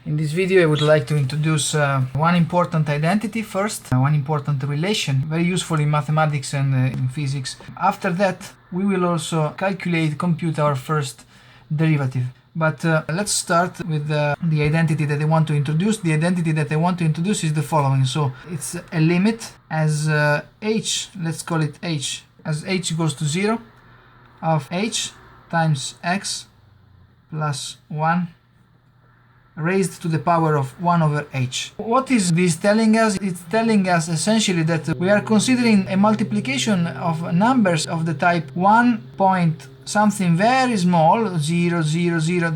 In this video I would like to introduce one important identity first, one important relation, very useful in mathematics and in physics. After that we will also compute our first derivative. But let's start with the identity that I want to introduce. The identity that I want to introduce is the following. So it's a limit as h, let's call it h, as h goes to 0 of h times x plus 1 raised to the power of 1 over h. What is this telling us? It's telling us essentially that we are considering a multiplication of numbers of the type 1 point something very small, 0, 0, 0,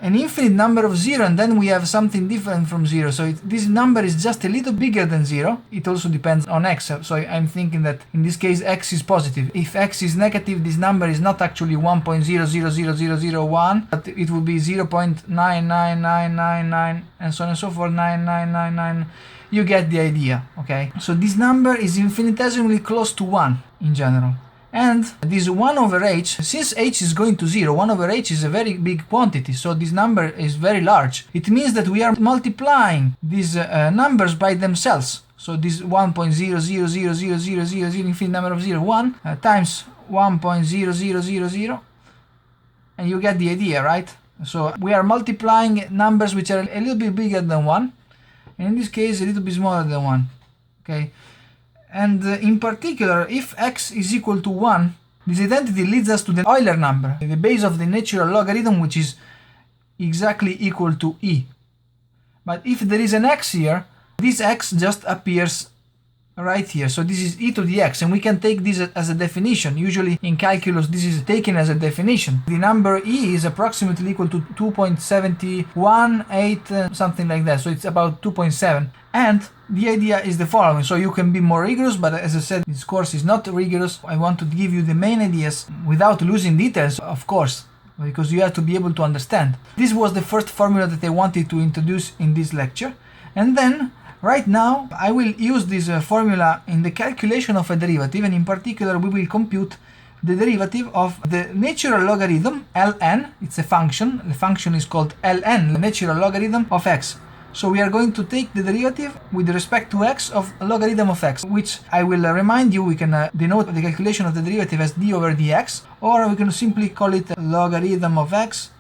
an infinite number of 0, and then we have something different from 0. So this number is just a little bigger than 0. It also depends on x. So I'm thinking that in this case x is positive. If x is negative, this number is not actually 1.000001, but it would be 0.99999 and so on and so forth, 9999. You get the idea, okay? So this number is infinitesimally close to 1 in general. And this 1 over h, since h is going to 0, 1 over h is a very big quantity, so this number is very large. It means that we are multiplying these numbers by themselves. So this 1.000000 infinite number of 0, 1 times 1.0000, and you get the idea, right? So we are multiplying numbers which are a little bit bigger than 1, and in this case a little bit smaller than 1, okay? And in particular, if x is equal to 1, this identity leads us to the Euler number, the base of the natural logarithm, which is exactly equal to e. But if there is an x here, this x just appears right here. So this is e to the x, and we can take this as a definition. Usually in calculus this is taken as a definition. The number e is approximately equal to 2.718, something like that. So it's about 2.7. And the idea is the following. So you can be more rigorous, but as I said, this course is not rigorous. I want to give you the main ideas without losing details, of course, because you have to be able to understand. This was the first formula that I wanted to introduce in this lecture. And then right now I will use this formula in the calculation of a derivative, and in particular we will compute the derivative of the natural logarithm ln. It's a function. The function is called ln, the natural logarithm of x. So we are going to take the derivative with respect to x of logarithm of x, which I will remind you, we can denote the calculation of the derivative as d over dx, or we can simply call it logarithm of x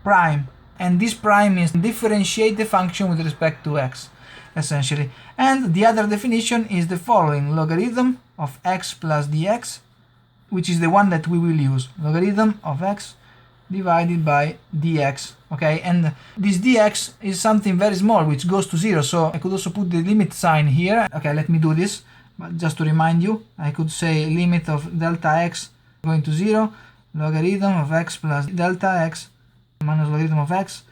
prime. And this prime means differentiate the function with respect to x, essentially. And the other definition is the following: logarithm of x plus dx, which is the one that we will use, logarithm of x divided by dx, okay? And this dx is something very small which goes to 0, so I could also put the limit sign here. Okay, let me do this, but just to remind you, I could say limit of delta x going to 0, logarithm of x plus delta x minus logarithm of x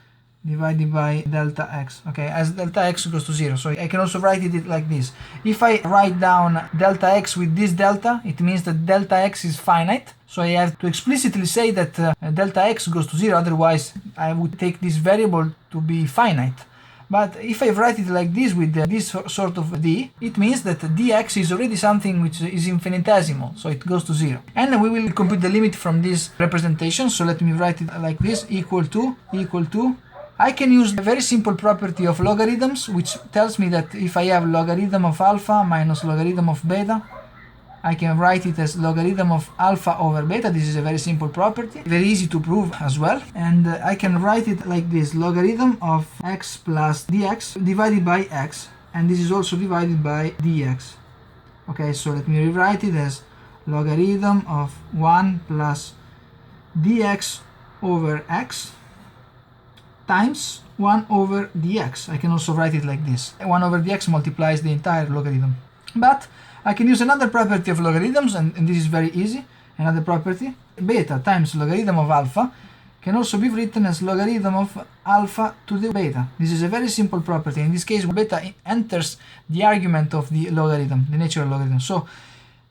divided by delta x, okay, as delta x goes to 0. So I can also write it like this. If I write down delta x with this delta, it means that delta x is finite. So I have to explicitly say that delta x goes to 0, otherwise I would take this variable to be finite. But if I write it like this with this sort of d, it means that dx is already something which is infinitesimal, so it goes to 0. And we will compute the limit from this representation, so let me write it like this, equal to, I can use a very simple property of logarithms, which tells me that if I have logarithm of alpha minus logarithm of beta, I can write it as logarithm of alpha over beta. This is a very simple property, very easy to prove as well. And I can write it like this, logarithm of x plus dx divided by x, and this is also divided by dx. Okay, so let me rewrite it as logarithm of 1 plus dx over x times 1 over dx. I can also write it like this. 1 over dx multiplies the entire logarithm. But I can use another property of logarithms, and this is very easy. Another property, beta times logarithm of alpha, can also be written as logarithm of alpha to the beta. This is a very simple property. In this case, beta enters the argument of the logarithm, the natural logarithm. So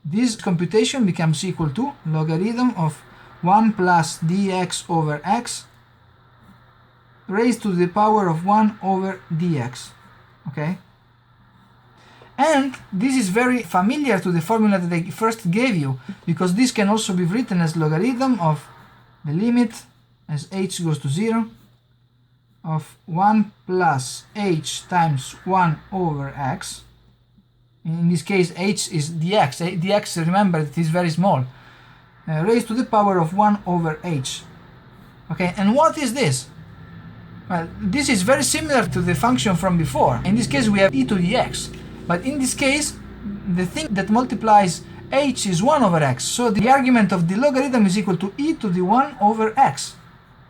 this computation becomes equal to logarithm of 1 plus dx over x raised to the power of 1 over dx, okay? And this is very familiar to the formula that I first gave you, because this can also be written as logarithm of the limit as h goes to 0 of 1 plus h times 1 over x. In this case, h is dx. Dx, remember, it is very small. Raised to the power of 1 over h. Okay, and what is this? Well, this is very similar to the function from before. In this case, we have e to the x. But in this case, the thing that multiplies h is 1 over x. So the argument of the logarithm is equal to e to the 1 over x.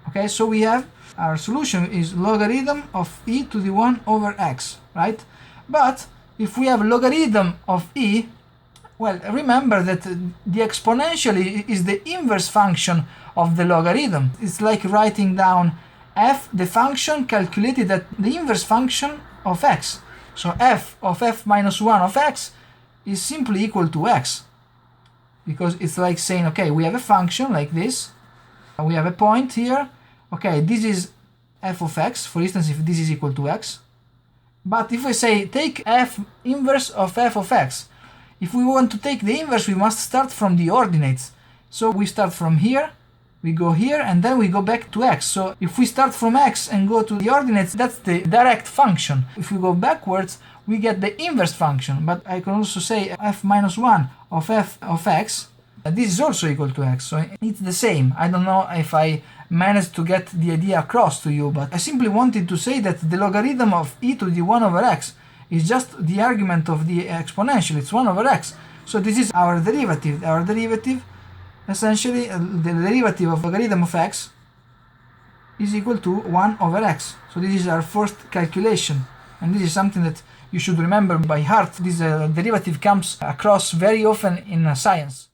Okay, so we have our solution is logarithm of e to the 1 over x, right? But if we have logarithm of e, well, remember that the exponential is the inverse function of the logarithm. It's like writing down f, the function calculated at the inverse function of x. So f of f minus 1 of x is simply equal to x. Because it's like saying, okay, we have a function like this. We have a point here. Okay, this is f of x, for instance, if this is equal to x. But if we say take f inverse of f of x, if we want to take the inverse, we must start from the ordinates. So we start from here, we go here, and then we go back to x. So if we start from x and go to the ordinates, that's the direct function. If we go backwards, we get the inverse function. But I can also say f minus 1 of f of x. This is also equal to x, so it's the same. I don't know if I managed to get the idea across to you, but I simply wanted to say that the logarithm of e to the 1 over x is just the argument of the exponential. It's 1 over x. So this is our derivative. Our derivative, essentially, the derivative of logarithm of x is equal to 1 over x. So this is our first calculation. And this is something that you should remember by heart. This derivative comes across very often in science.